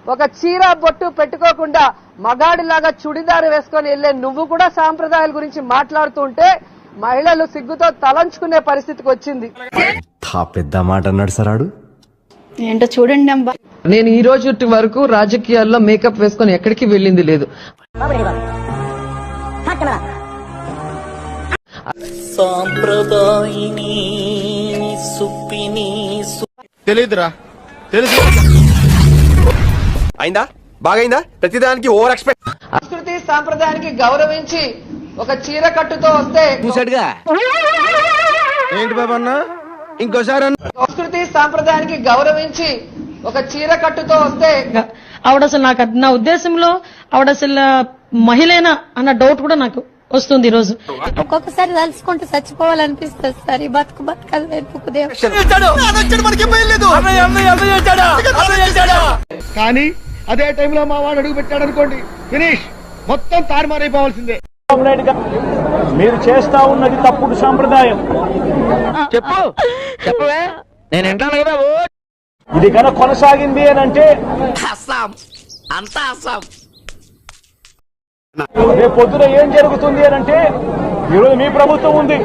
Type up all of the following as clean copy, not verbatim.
ఒక చీర బొట్టు పెట్టుకోకుండా మగాడిలాగా చుడిదారు వేసుకొని వెళ్లే నువ్వు కూడా సాంప్రదాయాల గురించి మాట్లాడుతుంటే మహిళలు సిగ్గుతో తలంచుకునే పరిస్థితికి వచ్చింది. పెద్ద మాట అన్నాడు సరాడు. ఏంటో చూడండి అబ్బా. నేను ఈ రోజు వరకు రాజకీయాల్లో మేకప్ వేసుకొని ఎక్కడికి వెళ్ళింది లేదు. తెలీదురా, తెలుసు. అయిందా, బాగైందా? ప్రతిదానికి ఓవర్ ఎక్స్పెక్ట్. సంస్కృతి సాంప్రదాయానికి గౌరవించి ఒక చీర కట్టుతో వస్తే ఏంటి బాబా అన్న ఇంకోసారి సంస్కృతి సాంప్రదాయానికి గౌరవించి ఒక చీర కట్టుతో వస్తే ఆవిడ అసలు నాకు నా ఉద్దేశంలో ఆవిడ అసలు మహిళేనా అన్న డౌట్ కూడా నాకు వస్తుంది ఈ రోజు. ఒక్కొక్కసారి తలుచుకుంటూ చచ్చిపోవాలనిపిస్తుంది సార్. ఈ బతుకు బతకాలి కానీ అదే టైంలో మా వాడు అడుగు పెట్టాడు అనుకోండి, ఫినిష్, మొత్తం తారుమారైపోవాల్సిందే. మీరు చేస్తా ఉన్నది తప్పుడు సాంప్రదాయం. చెప్పవే, నేను వింటాను కదా. ఇది కనుక కొనసాగింది అని అంటే రేపు పొద్దున ఏం జరుగుతుంది అని అంటే, ఈరోజు మీ ప్రభుత్వం ఉంది,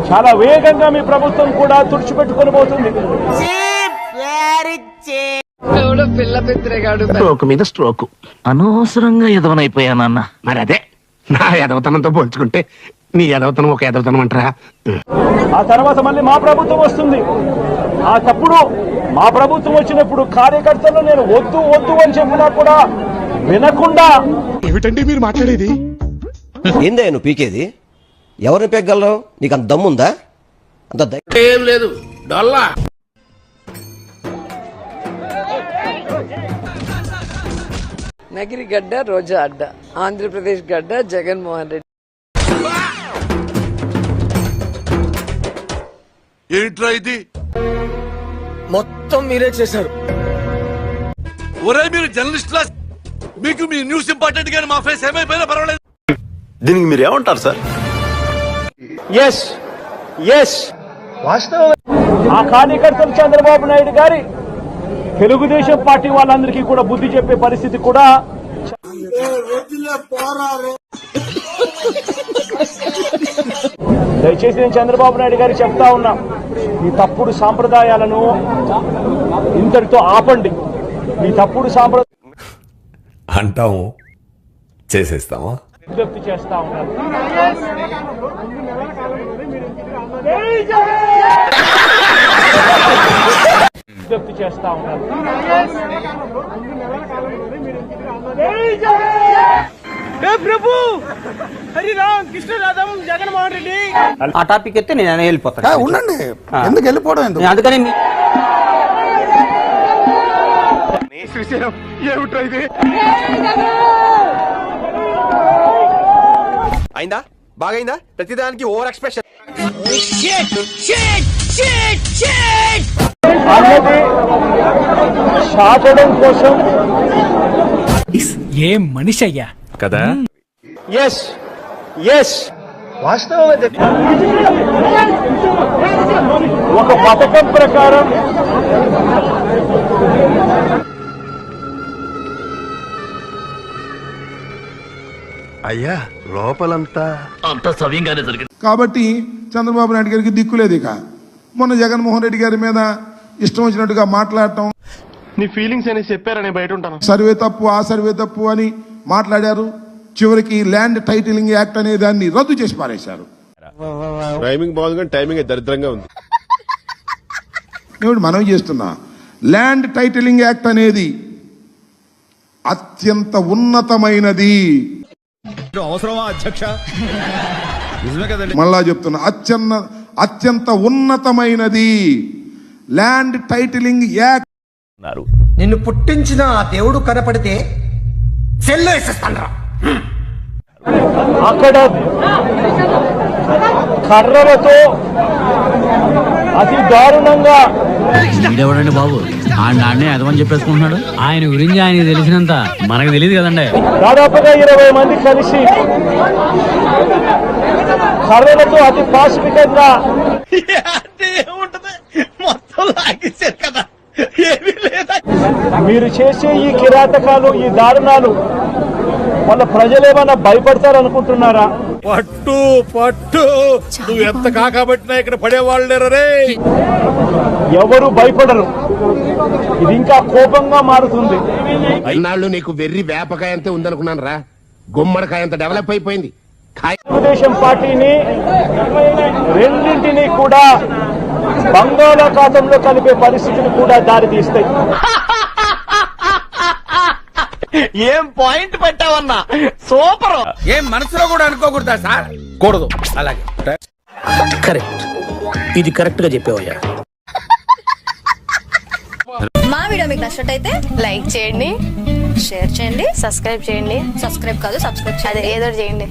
చాలా వేగంగా మీ ప్రభుత్వం కూడా తుడిచిపెట్టుకొని పోతుంది. పిల్ల పెద్దరేగాడు స్ట్రోక్ మీద స్ట్రోక్, అనవసరంగా ఎదవనైపోయానన్న. మరి అదే నా ఎదవతనంతో పోల్చుకుంటే నీ ఎదవతనం ఒక ఎదవతనం అంటారా? ఆ తర్వాత మళ్ళీ మా ప్రభుత్వం వస్తుంది. ఆ తప్పుడు మా ప్రభుత్వం వచ్చినప్పుడు కార్యకర్తలు నేను వద్దు వద్దు అని చెప్పినా కూడా వినకుండా. ఏమిటండి మీరు మాట్లాడేది? ఏందా నువ్వు పీకేది? ఎవరిని పెగ్గలరావు? నీకు అంత దమ్ముందా? అంత ఏం లేదు, డొల్లా. నగిరి గడ్డ రోజా అడ్డ, ఆంధ్రప్రదేశ్ గడ్డ జగన్మోహన్ రెడ్డి. ఏంట్రా ఇది? మొత్తం మీరే చేశారు. ఒరే మీరు జర్నలిస్టులా, మీకు మీ న్యూస్ ఇంపార్టెంట్ గానీ మా ఫేస్ ఏమైపోయినా పర్వాలేదు. దీనికి మీరు ఏమంటారు సార్? ఎస్ ఎస్ వాస్తవం. ఆ కార్యకర్తలు చంద్రబాబు నాయుడు గారి తెలుగుదేశం పార్టీ వాళ్ళందరికీ కూడా బుద్ధి చెప్పే పరిస్థితి కూడా. దయచేసి నేను చంద్రబాబు నాయుడు గారికి చెప్తా ఉన్నా, ఈ తప్పుడు సాంప్రదాయాలను ఇంతటితో ఆపండి. ఈ తప్పుడు సాంప్రదాయం అంటాము, చేసేస్తామా? విజ్ఞప్తి చేస్తా ఉన్నాను. విజ్ఞప్తి చేస్తా ఉన్నాను. ప్రభు హరిరామ్ కృష్ణరాధం జగన్మోహన్ రెడ్డి. ఆ టాపిక్ ఎత్తే నేను వెళ్ళిపోతాను. ఉండండి, ఎందుకు వెళ్ళిపోవడం? ఎందుకు? అందుకని ఏమిటో ఇది? అయిందా, బాగైందా? ప్రతిదానికి ఓవర్ ఎక్స్ప్రెషన్. అన్నది సాధడం కోసం. ఏం మనిషి అయ్యా కదా? ఎస్ ఎస్ వాస్తవం. ఒక పథకం ప్రకారం అయ్యా లోపలంతా అంత సవ్యంగానే జరిగింది కాబట్టి చంద్రబాబు నాయుడు గారికి దిక్కులేదు. ఇక మొన్న జగన్మోహన్ రెడ్డి గారి మీద ఇష్టం వచ్చినట్టుగా మాట్లాడటం. నీ ఫీలింగ్స్ అనేసి చెప్పారని బయట ఉంటాను. సర్వే తప్పు, ఆ సర్వే తప్పు అని మాట్లాడారు. చివరికి ల్యాండ్ టైటిలింగ్ యాక్ట్ అనే దాన్ని రద్దు చేసి పారేశారు. టైమింగ్ బాగుంది కానీ టైమింగ్ దరిద్రంగా ఉంది. ఏమిటి మనం చేస్తున్నా? ల్యాండ్ టైటిలింగ్ యాక్ట్ అనేది అత్యంత ఉన్నతమైనది. అవసరమా అధ్యక్ష? మళ్ళా చెప్తున్నా, అత్యంత ఉన్నతమైనది ల్యాండ్ టైటిలింగ్ యాక్ట్. నిన్ను పుట్టించిన ఆ దేవుడు కనపడితే సెల్లో వేసేస్తాను. అక్కడ కర్రలతో అతి దారుణంగా. వీడెవడండి బాబు? ఆడనే అదమని చెప్పేసుకుంటున్నాడు. ఆయన గురించి ఆయన తెలిసినంత మనకు తెలియదు కదండి. దాదాపుగా 20 మంది కలిసి కర్రలతో అతి పాశవికంగా. మొత్తం లాగేశారు కదా, ఏమీ లేదా? మీరు చేసే ఈ కిరాతకాలు, ఈ దారుణాలు వాళ్ళ ప్రజలేమన్నా భయపడతారనుకుంటున్నారా? పట్టు పట్టు నువ్వు ఎంత కాకబట్టినా ఇక్కడ పడేవాళ్ళు రే. ఎవరు భయపడరు. ఇది ఇంకా కోపంగా మారుతుంది. ఇన్నాళ్ళు నీకు వెర్రి వేపకాయ అంతే ఉందనుకున్నాను రా, గుమ్మడికాయ అంత డెవలప్ అయిపోయింది. తెలుగుదేశం పార్టీని రెండింటినీ కూడా బంగాళాఖాతంలో కలిపే పరిస్థితులు కూడా దారితీస్తాయి. ఏం పాయింట్ పెట్టావన్నా, సూపర్. ఏం మనసులో కూడా అనుకోకూడదా సార్? కూడదు. అలాగే కరెక్ట్, ఇది కరెక్ట్ గా చెప్పేవయ్యా. మా వీడియో మీకు నచ్చినట్టయితే లైక్ చేయండి, షేర్ చేయండి, సబ్స్క్రైబ్ చేయండి. సబ్స్క్రైబ్ కాదు, సబ్స్క్రైబ్ చేయండి, ఏదో చేయండి.